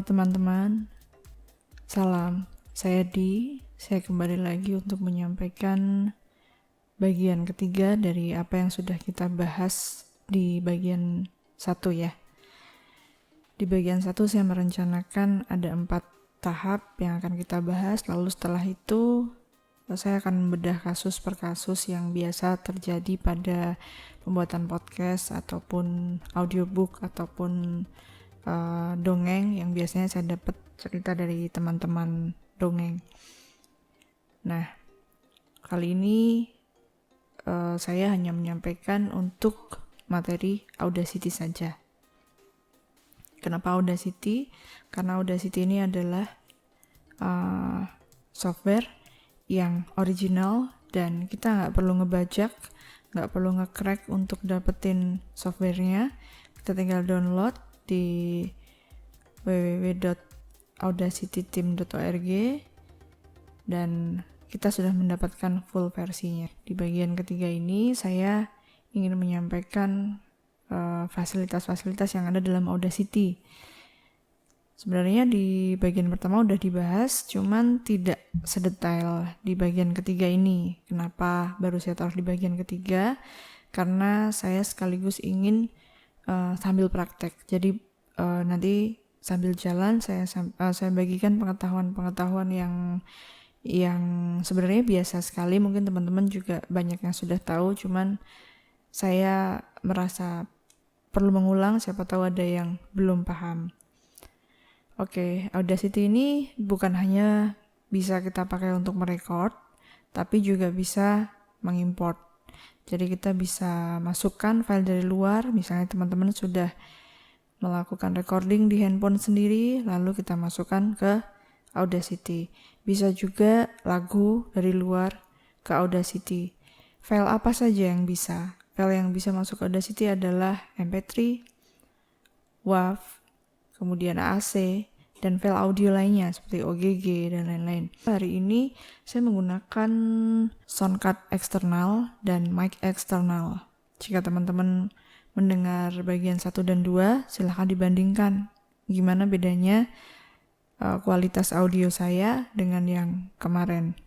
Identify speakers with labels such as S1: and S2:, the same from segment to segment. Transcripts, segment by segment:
S1: Halo teman-teman, salam. Saya kembali lagi untuk menyampaikan bagian ketiga dari apa yang sudah kita bahas di bagian 1 ya. Di bagian 1 saya merencanakan ada 4 tahap yang akan kita bahas, lalu setelah itu saya akan membedah kasus per kasus yang biasa terjadi pada pembuatan podcast ataupun audiobook ataupun dongeng yang biasanya saya dapat cerita dari teman-teman dongeng. Nah, kali ini saya hanya menyampaikan untuk materi Audacity saja. Kenapa Audacity? Karena Audacity ini adalah software yang original dan kita nggak perlu ngebajak, nggak perlu nge-crack untuk dapetin softwarenya. Kita tinggal download di www.audacityteam.org dan kita sudah mendapatkan full versinya. Di bagian ketiga ini saya ingin menyampaikan fasilitas-fasilitas yang ada dalam Audacity. Sebenarnya di bagian pertama udah dibahas, cuman tidak sedetail di bagian ketiga ini. Kenapa baru saya taruh di bagian ketiga? Karena saya sekaligus ingin sambil praktek. Jadi nanti sambil jalan saya bagikan pengetahuan-pengetahuan yang sebenarnya biasa sekali. Mungkin teman-teman juga banyak yang sudah tahu, cuman saya merasa perlu mengulang, siapa tahu ada yang belum paham. Oke, Audacity ini bukan hanya bisa kita pakai untuk merekord, tapi juga bisa mengimport. Jadi kita bisa masukkan file dari luar, misalnya teman-teman sudah melakukan recording di handphone sendiri, lalu kita masukkan ke Audacity. Bisa juga lagu dari luar ke Audacity. File apa saja yang bisa? File yang bisa masuk ke Audacity adalah MP3, WAV, kemudian AAC, dan file audio lainnya seperti OGG dan lain-lain. Hari ini saya menggunakan soundcard eksternal dan mic eksternal. Jika teman-teman mendengar bagian 1 dan 2, silahkan dibandingkan gimana bedanya kualitas audio saya dengan yang kemarin.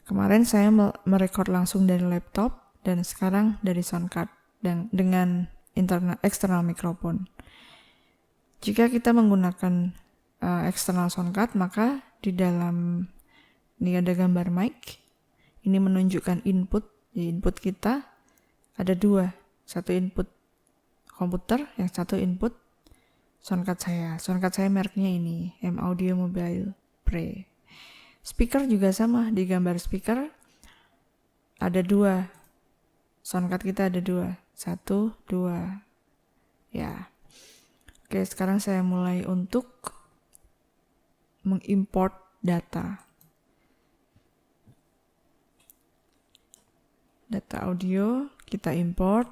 S1: Kemarin saya merekord langsung dari laptop dan sekarang dari soundcard dan dengan eksternal mikrofon. Jika kita menggunakan eksternal soundcard, maka di dalam ini ada gambar mic. Ini menunjukkan input. Di input kita ada 2. Satu input komputer, yang satu input soundcard saya. Soundcard saya mereknya ini, M Audio Mobile Pre. Speaker juga sama, di gambar speaker ada 2. Soundcard kita ada 2. 1, 2. Ya. Oke, sekarang saya mulai untuk mengimport data. Data audio kita import.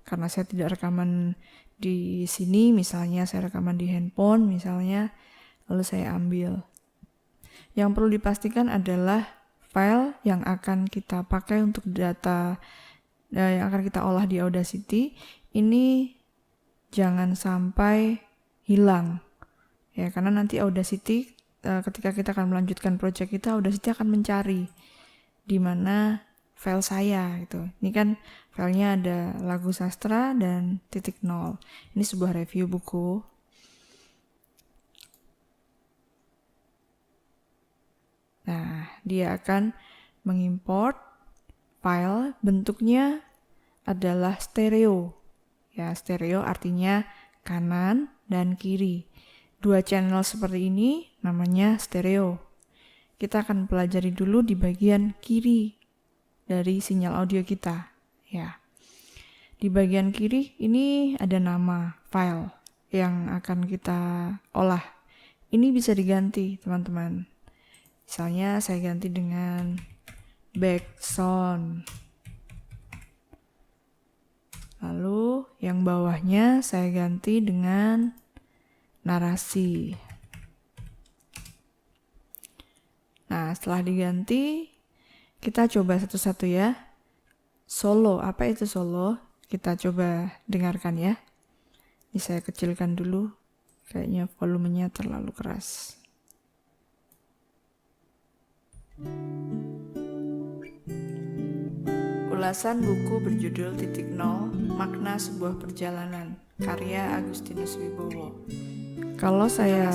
S1: Karena saya tidak rekaman di sini, misalnya saya rekaman di handphone misalnya, lalu saya ambil. Yang perlu dipastikan adalah file yang akan kita pakai untuk data yang akan kita olah di Audacity ini jangan sampai hilang. Ya, karena nanti Audacity ketika kita akan melanjutkan project kita, Audacity akan mencari di mana file saya gitu. Ini kan filenya ada lagu sastra dan .0. Ini sebuah review buku. Nah, dia akan mengimport file, bentuknya adalah stereo. Ya, stereo artinya kanan dan kiri. 2 channel seperti ini namanya stereo. Kita akan pelajari dulu di bagian kiri dari sinyal audio kita. Ya. Di bagian kiri ini ada nama file yang akan kita olah. Ini bisa diganti, teman-teman. Misalnya saya ganti dengan background. Lalu yang bawahnya saya ganti dengan narasi. Nah, setelah diganti, kita coba satu-satu ya. Solo, apa itu solo? Kita coba dengarkan ya. Ini saya kecilkan dulu Kayaknya volumenya terlalu keras. Ulasan buku berjudul Titik Nol, Makna Sebuah Perjalanan, karya Agustinus Wibowo. Kalau saya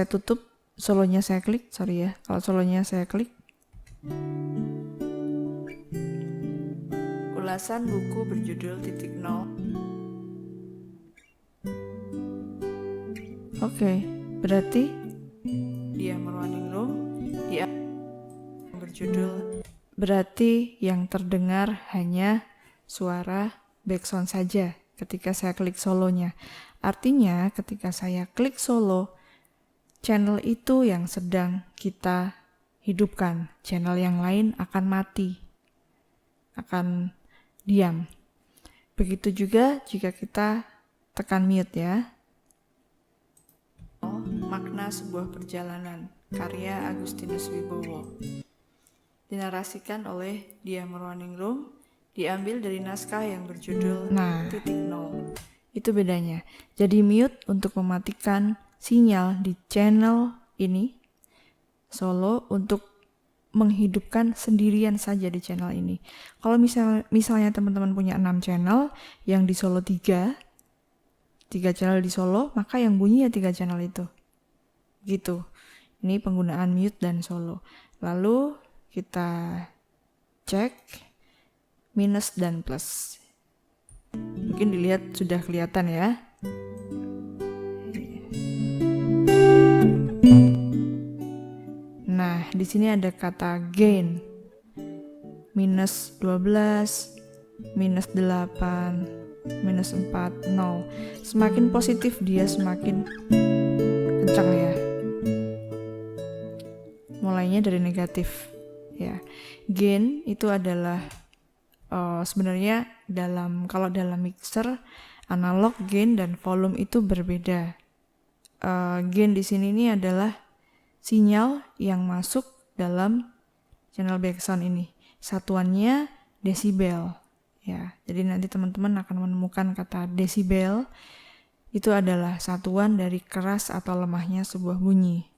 S1: tutup, solonya saya klik, Kalau solonya saya klik. Ulasan buku berjudul Titik Nol. Oke, berarti dia Running Room, dia berjudul, berarti yang terdengar hanya suara background saja ketika saya klik solonya. Artinya ketika saya klik solo, channel itu yang sedang kita hidupkan. Channel yang lain akan mati, akan diam. Begitu juga jika kita tekan mute ya. Makna Sebuah Perjalanan, karya Agustinus Wibowo. Dinarasikan oleh Dia Running Room, diambil dari naskah yang berjudul Titik Nol. Itu bedanya. Jadi mute untuk mematikan sinyal di channel ini, solo untuk menghidupkan sendirian saja di channel ini. Kalau misalnya teman-teman punya 6 channel, yang di solo 3 channel di solo, maka yang bunyi ya 3 channel itu. Gitu. Ini penggunaan mute dan solo. Lalu kita cek minus dan plus. Mungkin dilihat sudah kelihatan ya. Nah, di sini ada kata gain. Minus 12, minus 8, minus 4, 0. Semakin positif dia semakin kencang ya. Mulainya dari negatif ya. Gain itu adalah sebenarnya kalau dalam mixer analog, gain dan volume itu berbeda. Gain di sini ini adalah sinyal yang masuk dalam channel background ini. Satuannya desibel ya. Jadi nanti teman-teman akan menemukan kata desibel itu adalah satuan dari keras atau lemahnya sebuah bunyi.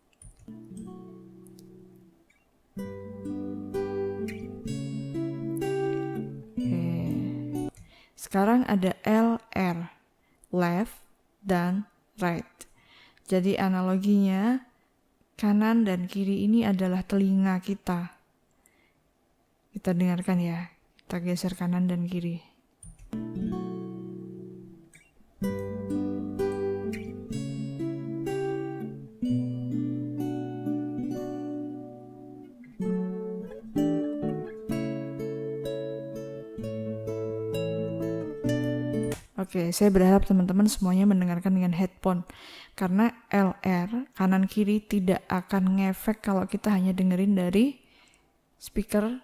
S1: Sekarang ada LR, left dan right. Jadi analoginya kanan dan kiri ini adalah telinga kita. Kita dengarkan ya. Kita geser kanan dan kiri. Oke, saya berharap teman-teman semuanya mendengarkan dengan headphone. Karena LR, kanan kiri tidak akan ngefek kalau kita hanya dengerin dari speaker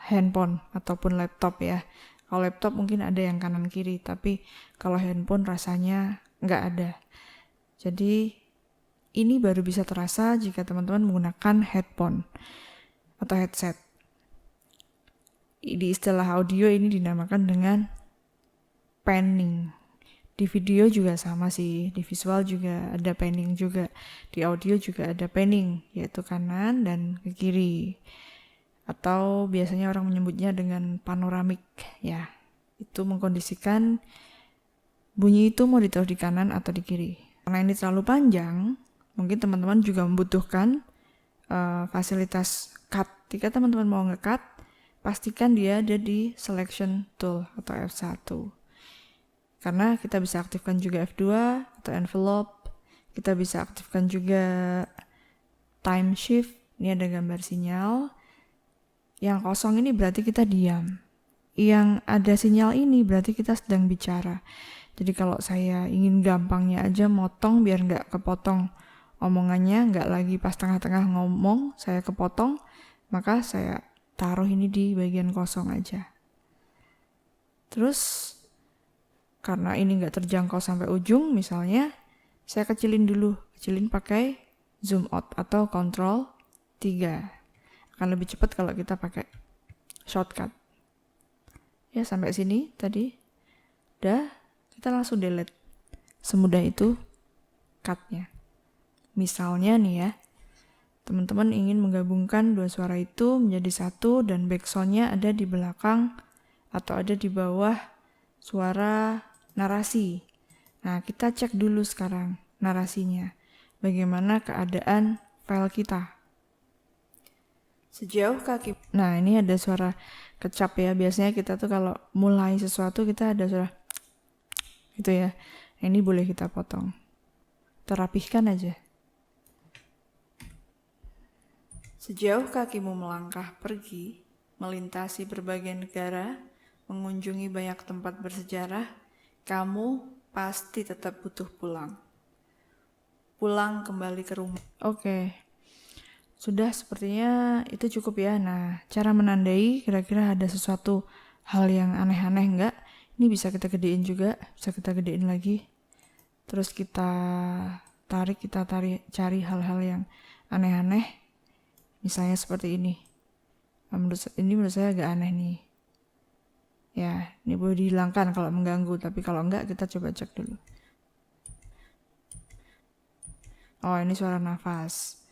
S1: handphone ataupun laptop ya. Kalau laptop mungkin ada yang kanan kiri, tapi kalau handphone rasanya nggak ada. Jadi ini baru bisa terasa jika teman-teman menggunakan headphone atau headset. Di istilah audio ini dinamakan dengan panning. Di video juga sama sih, di visual juga ada panning juga. Di audio juga ada panning, yaitu kanan dan ke kiri. Atau biasanya orang menyebutnya dengan panoramik ya. Itu mengkondisikan bunyi itu mau ditaruh di kanan atau di kiri. Karena ini terlalu panjang, mungkin teman-teman juga membutuhkan fasilitas cut. Jika teman-teman mau nge-cut, pastikan dia ada di selection tool atau F1. Karena kita bisa aktifkan juga F2 atau envelope. Kita bisa aktifkan juga time shift. Ini ada gambar sinyal. Yang kosong ini berarti kita diam. Yang ada sinyal ini berarti kita sedang bicara. Jadi kalau saya ingin gampangnya aja motong biar nggak kepotong omongannya, nggak lagi pas tengah-tengah ngomong saya kepotong, maka saya taruh ini di bagian kosong aja. Terus karena ini nggak terjangkau sampai ujung, misalnya saya kecilin dulu, pakai zoom out atau Ctrl 3. Akan lebih cepat kalau kita pakai shortcut. Ya sampai sini tadi. Udah, kita langsung delete. Semudah itu cut-nya. Misalnya nih ya, teman-teman ingin menggabungkan dua suara itu menjadi satu dan backsound-nya ada di belakang atau ada di bawah suara narasi. Nah, kita cek dulu sekarang narasinya. Bagaimana keadaan file kita. Sejauh kaki. Nah, ini ada suara kecap ya. Biasanya kita tuh kalau mulai sesuatu kita ada suara gitu ya. Ini boleh kita potong. Terapihkan aja. Sejauh kakimu melangkah pergi, melintasi berbagai negara, mengunjungi banyak tempat bersejarah, kamu pasti tetap butuh pulang. Pulang kembali ke rumah. Oke. Sudah sepertinya itu cukup ya. Nah, cara menandai kira-kira ada sesuatu hal yang aneh-aneh enggak? Ini bisa kita gedein juga, bisa kita gedein lagi. Terus kita cari hal-hal yang aneh-aneh. Misalnya seperti ini. Menurut saya agak aneh nih. Ya, ini boleh dihilangkan kalau mengganggu, tapi kalau enggak kita coba cek dulu. Oh, ini suara nafas.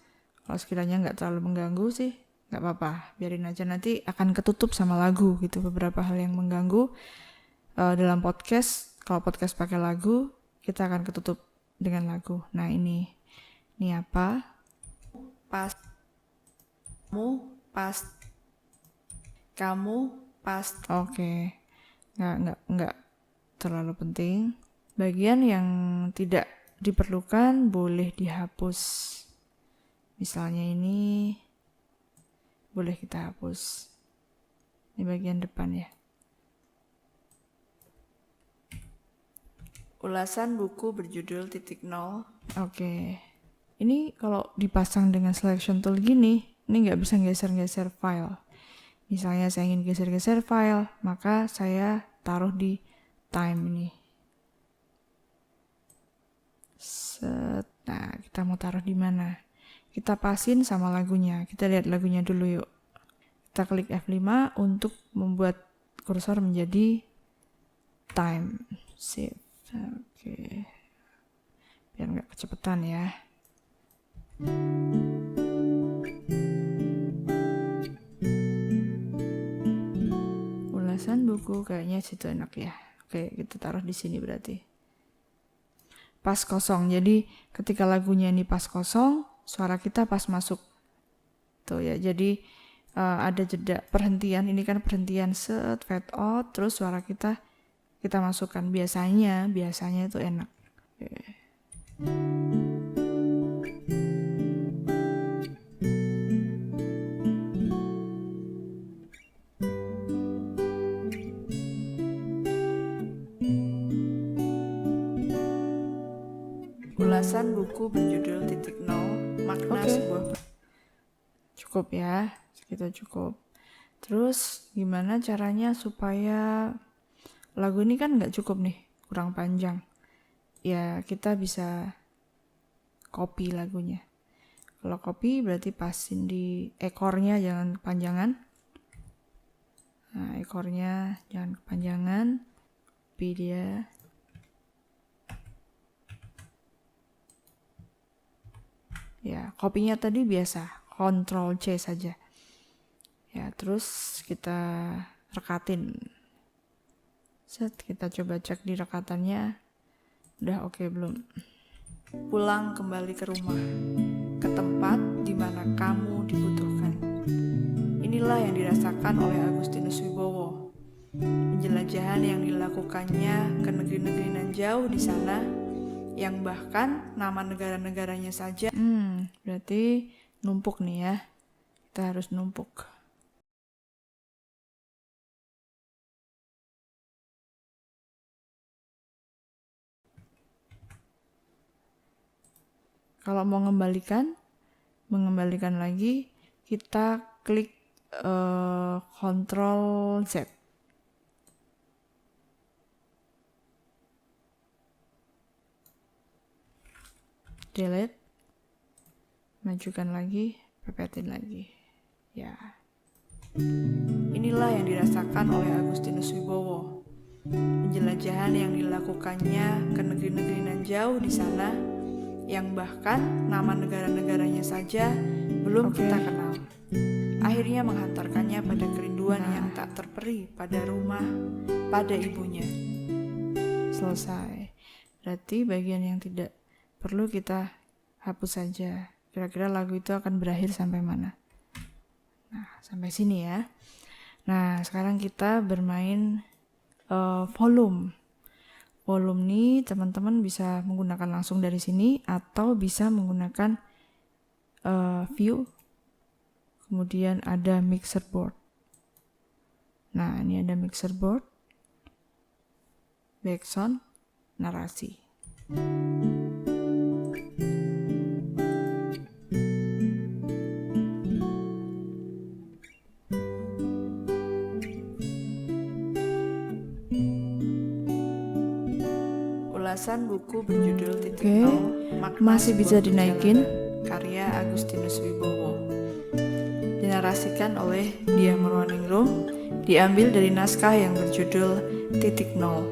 S1: Kalau sekiranya enggak terlalu mengganggu sih, enggak apa-apa. Biarin aja, nanti akan ketutup sama lagu gitu. Beberapa hal yang mengganggu dalam podcast, kalau podcast pakai lagu, kita akan ketutup dengan lagu. Nah, ini apa? Kamu pas. Oke. Nggak terlalu penting. Bagian yang tidak diperlukan boleh dihapus. Misalnya ini boleh kita hapus. Ini bagian depan ya. Ulasan buku berjudul titik nol. Oke. Ini kalau dipasang dengan selection tool gini, ini nggak bisa geser-geser file. Misalnya saya ingin geser-geser file, maka saya taruh di time ini. Nah, kita mau taruh di mana? Kita pasin sama lagunya. Kita lihat lagunya dulu yuk. Kita klik F5 untuk membuat kursor menjadi time. Save. Oke. Biar nggak kecepatan ya. Ulasan buku kayaknya situ enak ya. Oke, kita taruh di sini berarti. Pas kosong. Jadi ketika lagunya ini pas kosong, suara kita pas masuk. Tuh ya. Jadi ada jeda perhentian. Ini kan perhentian set fade out, terus suara kita masukkan. Biasanya itu enak. Oke. Ulasan buku berjudul titik nol, makna sebuah. Cukup ya, segitu cukup. Terus gimana caranya supaya lagu ini kan nggak cukup nih, kurang panjang. Ya kita bisa copy lagunya. Kalau copy berarti pasin di ekornya, jangan kepanjangan. Nah, ekornya jangan kepanjangan. Copy dia. Ya, kopinya tadi biasa, Ctrl C saja. Ya, terus kita rekatin. Set, kita coba cek di rekatannya. Udah oke belum? Pulang kembali ke rumah, ke tempat di mana kamu dibutuhkan. Inilah yang dirasakan oleh Agustinus Wibowo. Penjelajahan yang dilakukannya ke negeri-negeri nan jauh di sana, yang bahkan nama negara-negaranya saja. Berarti numpuk nih ya. Kita harus numpuk. Kalau mau mengembalikan lagi, kita klik Ctrl Z. Delete. Majukan lagi, pepetin lagi. Ya. Inilah yang dirasakan oleh Agustinus Wibowo. penjelajahan yang dilakukannya ke negeri-negeri nan jauh di sana, yang bahkan nama negara-negaranya saja belum kita kenal. Akhirnya menghantarkannya pada kerinduan yang tak terperi pada rumah, pada ibunya. Selesai. Berarti bagian yang tidak perlu kita hapus saja. Kira-kira lagu itu akan berakhir sampai mana? Nah, sampai sini ya. Nah, sekarang kita bermain volume. Volume ini teman-teman bisa menggunakan langsung dari sini atau bisa menggunakan view. Kemudian ada mixer board. Nah, ini ada mixer board, background, narasi. Ulasan buku berjudul Titik Nol, masih bisa dinaikin, karya Agustinus Wibowo. Dinarasikan oleh Diah Morwaningrum, diambil dari naskah yang berjudul Titik Nol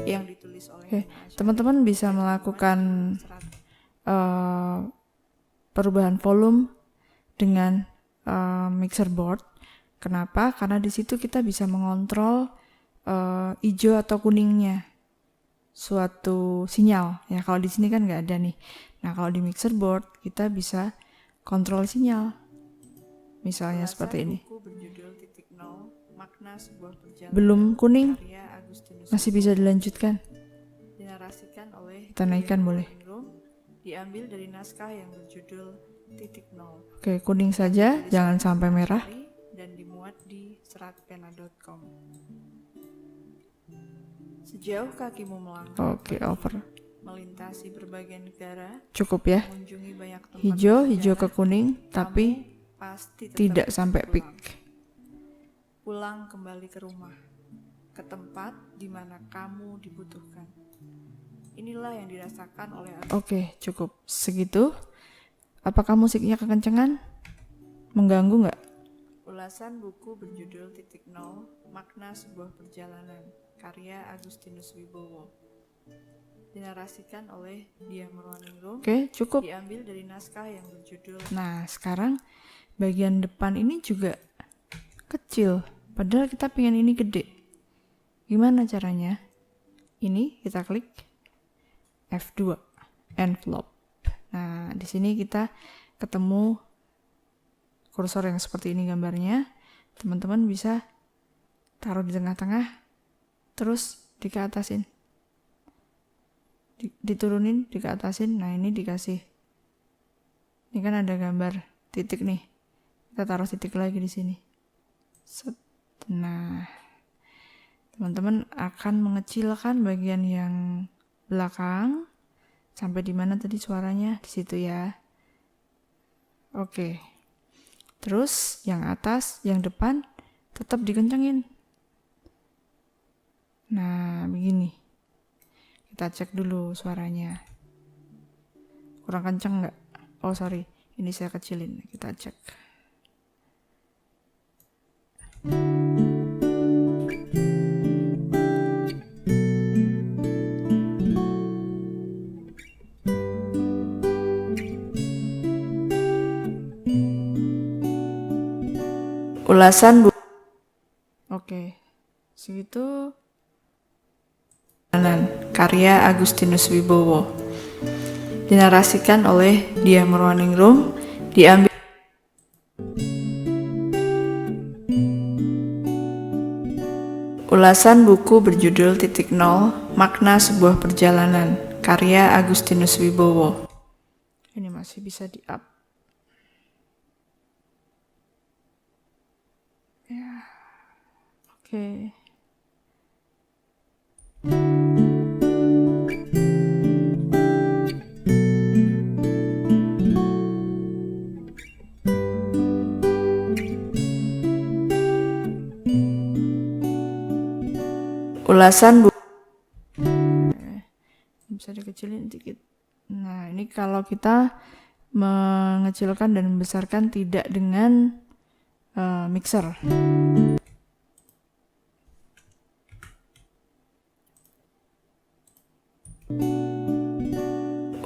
S1: yang ditulis oleh teman-teman bisa melakukan perubahan volume dengan mixer board. Kenapa? Karena di situ kita bisa mengontrol hijau atau kuningnya suatu sinyal. Ya kalau di sini kan nggak ada nih. Nah kalau di mixer board kita bisa kontrol sinyal. Misalnya seperti ini. Belum kuning, masih bisa dilanjutkan. Kita naikkan boleh. Diambil dari naskah yang berjudul Titik Nol. Oke, kuning saja, jangan sampai merah. Dan dimuat di seratpena.com. Sejauh kakimu melangkah. Oke, over. Melintasi berbagai negara. Cukup ya. Mengunjungi banyak tempat. Hijau ke kuning, tapi pasti tidak sampai peak. Pulang kembali ke rumah, ke tempat di mana kamu dibutuhkan. Inilah yang dirasakan oleh Oke, cukup segitu. Apakah musiknya kekencengan? Mengganggu nggak? Ulasan buku berjudul Titik Nol, Makna Sebuah Perjalanan, karya Agustinus Wibowo. Dinarasikan oleh Diah Morwaningrum. Oke, cukup. Diambil dari naskah yang berjudul. Nah, sekarang bagian depan ini juga kecil, padahal kita pengen ini gede. Gimana caranya? Ini kita klik F2, envelope. Nah, di sini kita ketemu kursor yang seperti ini gambarnya. Teman-teman bisa taruh di tengah-tengah, terus dikeatasin. Diturunin, dikeatasin. Nah, ini dikasih. Ini kan ada gambar titik nih. Kita taruh titik lagi di sini. Set. Nah, teman-teman akan mengecilkan bagian yang belakang sampai di mana tadi suaranya, di situ ya. Oke. Terus yang atas, yang depan tetap dikencengin. Nah, begini. Kita cek dulu suaranya. Kurang kenceng nggak? Oh sorry, ini saya kecilin. Kita cek. Ulasan Oke, segitu. Karya Agustinus Wibowo. Dinarasikan oleh Diah Morwaningrum. Diambil Ulasan buku berjudul Titik Nol, Makna Sebuah Perjalanan, karya Agustinus Wibowo. Ini masih bisa di-up. Ya. Oke. Ulasan bisa dikecilin dikit. Nah, ini kalau kita mengecilkan dan membesarkan tidak dengan mixer.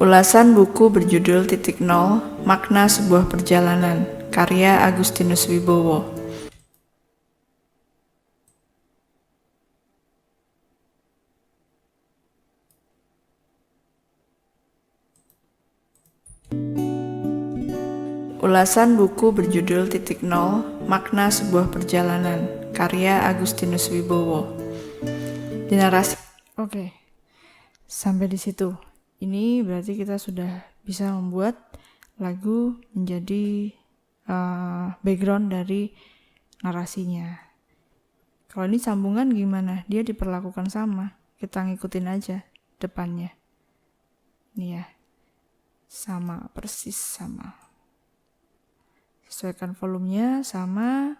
S1: Ulasan buku berjudul Titik Nol, Makna Sebuah Perjalanan, karya Agustinus Wibowo. Ulasan buku berjudul Titik Nol, Makna Sebuah Perjalanan, karya Agustinus Wibowo. Dinarasi. Oke, sampai di situ. Ini berarti kita sudah bisa membuat lagu menjadi background dari narasinya. Kalau ini sambungan gimana? Dia diperlakukan sama. Kita ngikutin aja depannya. Ini ya. Sama, persis sama. Sesuaikan volumenya sama.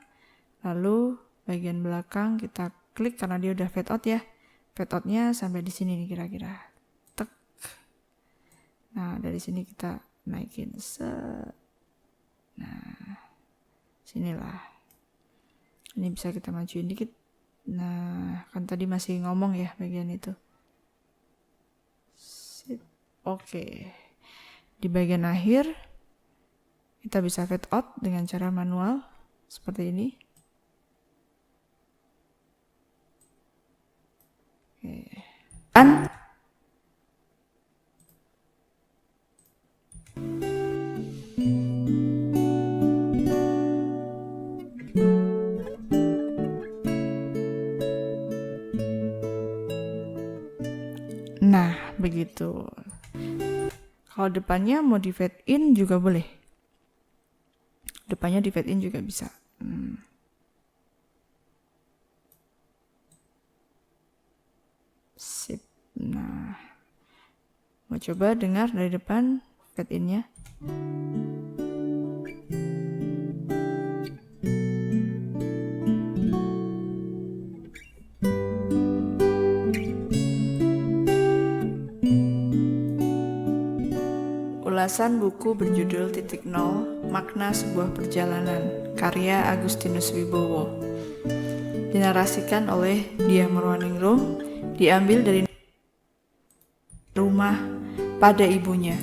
S1: Lalu bagian belakang kita klik karena dia udah fade out ya. Fade outnya sampai di sini nih kira-kira. Nah, dari sini kita naikin Nah, sinilah. Ini bisa kita majuin dikit. Nah, kan tadi masih ngomong ya bagian itu. Oke. Di bagian akhir kita bisa fade out dengan cara manual seperti ini. Oke. Nah, begitu. Kalau depannya mau di fade in juga boleh. Depannya di fade in juga bisa. Sip. Nah, mau coba dengar dari depan fade in-nya. Ulasan buku berjudul Titik Nol, Makna Sebuah Perjalanan, karya Agustinus Wibowo. Dinarasikan oleh Diah Marwaningrum, diambil dari Rumah pada Ibunya.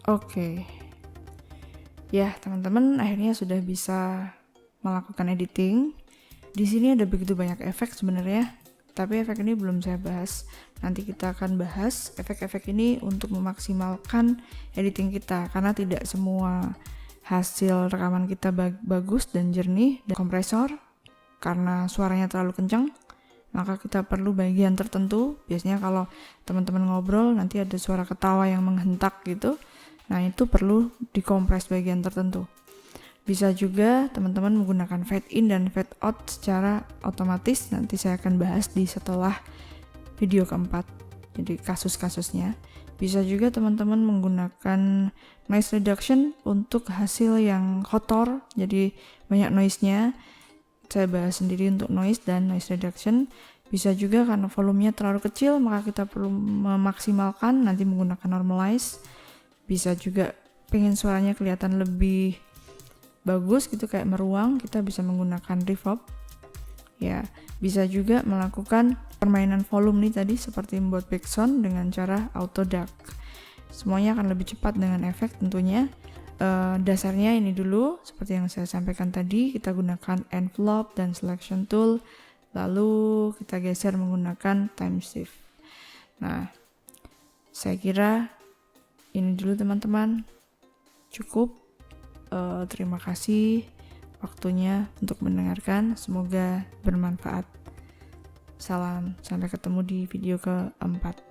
S1: Oke. Ya, teman-teman akhirnya sudah bisa melakukan editing. Di sini ada begitu banyak efek sebenarnya, tapi efek ini belum saya bahas. Nanti kita akan bahas efek-efek ini untuk memaksimalkan editing kita, karena tidak semua hasil rekaman kita bagus dan jernih. Dan kompresor, karena suaranya terlalu kencang, maka kita perlu bagian tertentu. Biasanya kalau teman-teman ngobrol nanti ada suara ketawa yang menghentak gitu. Nah, itu perlu dikompres bagian tertentu. Bisa juga teman-teman menggunakan fade in dan fade out secara otomatis. Nanti saya akan bahas di setelah video keempat. Jadi kasus-kasusnya. Bisa juga teman-teman menggunakan noise reduction untuk hasil yang kotor. Jadi banyak noise-nya. Saya bahas sendiri untuk noise dan noise reduction. Bisa juga karena volumenya terlalu kecil, maka kita perlu memaksimalkan, nanti menggunakan normalize. Bisa juga pengen suaranya kelihatan lebih bagus gitu kayak meruang, kita bisa menggunakan reverb. Ya, bisa juga melakukan permainan volume nih tadi seperti membuat background dengan cara auto dark. Semuanya akan lebih cepat dengan efek tentunya. Dasarnya ini dulu seperti yang saya sampaikan tadi, kita gunakan envelope dan selection tool, lalu kita geser menggunakan time shift. Nah, saya kira ini dulu teman-teman, cukup. Terima kasih waktunya untuk mendengarkan, semoga bermanfaat. Salam, sampai ketemu di video keempat.